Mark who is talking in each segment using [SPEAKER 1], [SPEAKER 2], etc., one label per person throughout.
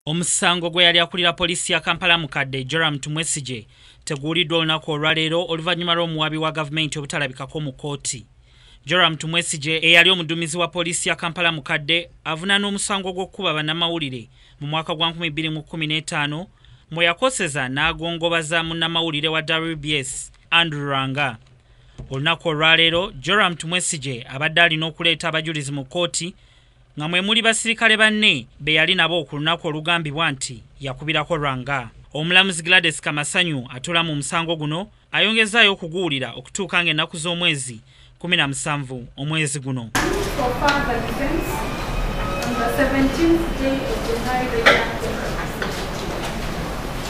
[SPEAKER 1] Omusango gwe yali akulira polisi ya Kampala mukadde Joram Tumwesije teguuliddwa olunaku olwaleero oluvannyuma lw'omuwaabi wa gavumenti obutalabikako mu kkooti. Joram Tumwesije eyali omuduumizi wa polisi ya Kampala mukadde avunaana omusango gw'okkuba bannamawulire mu mwaka gwa 2015 mwe yakoseza n'agongobaza munnamawulire wa WBS Andrew Rwanga. Olunaku olwaleero Joram Tumwesije abadde alina okuleeta abajulizi mu kkooti nga mwe muli basirikale banne be yali nabo ku lunaku olugambibwa nti yakubirako Rwanga. Omulamuzi Gladys Kamasanyu atula mu musango guno ayongezaayo okuguwulira okutuuka ng'ennaku z'omwezi 17 omwezi guno.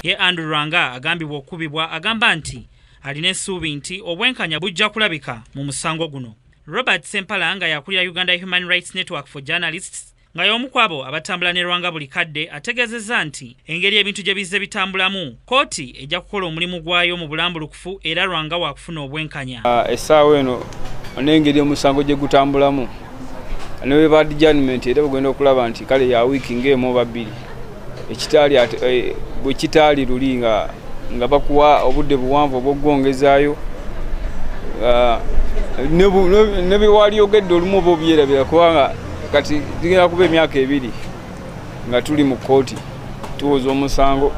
[SPEAKER 1] Ye Andrew Rwanga agambibwa okubibwa agamba nti alina essuubi nti obwenkanya bujja kulabika mu musango guno. Robert Sempala nga yakulira Uganda Human Rights Network for Journalists nga y'omu ku abo abatambula ne Rwanga buli kadde ategeezezza nti engeri ebintu gye bizze bitambulamu kkooti ejja kukola omulimu gwayo mu bulambulukufu era Rwanga waakufuna obwenkanya.
[SPEAKER 2] Essaawa eno n'engeri omusango gye gutambulamu ne bwe ba judgment era bagenda okulaba nti kale ya wiiki ng'emu oba bbiri bwe kitaali luli nga bakuwa obudde buwanvu obw'okwongezaayo ne biwali ogedde olumu oba obyerabira kubanga kati zigenda kuba emyaka 2 nga tuli mu kkooti tuwoza omusango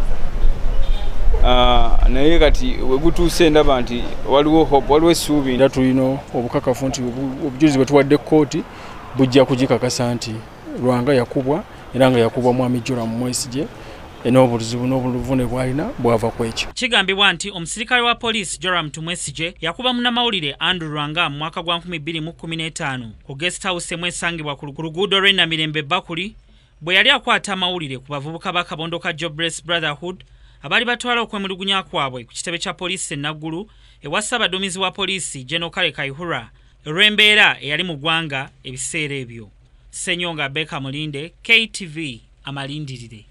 [SPEAKER 2] naye kati we gutuuse ndaba nti waliwo essuubi
[SPEAKER 3] era tulina obukakafu nti obujulizi bwe tuwadde kkooti bujja kugikakasa nti Rwanga yakubwa era nga yakubwa mwami Joram Tumwesije n'obuzibu n'obuvune bwalina bwava ku ekyo.
[SPEAKER 1] Kigambibwa nti omusirikale wa poliisi Joram Tumwesije yakuba munnamawulire Andrew Rwanga mu mwaka gwa 2015 ku guest house emwesangibwa ku luguudo lw'e Namirembe Bakuli bwe yali akwata amawulire ku bavubuka ba kabondo ka Jobless Brotherhood abali batwala okwemulugunya kwabwe ku kitebe kya poliisi e Naggulu ewa Ssaabaduumizi wa poliisi General Kale Kaihura olw'embeera eyali mu ggwanga ebiseera ebyo. Ssenyonga Beka Mulinde, KTV Amalindirire.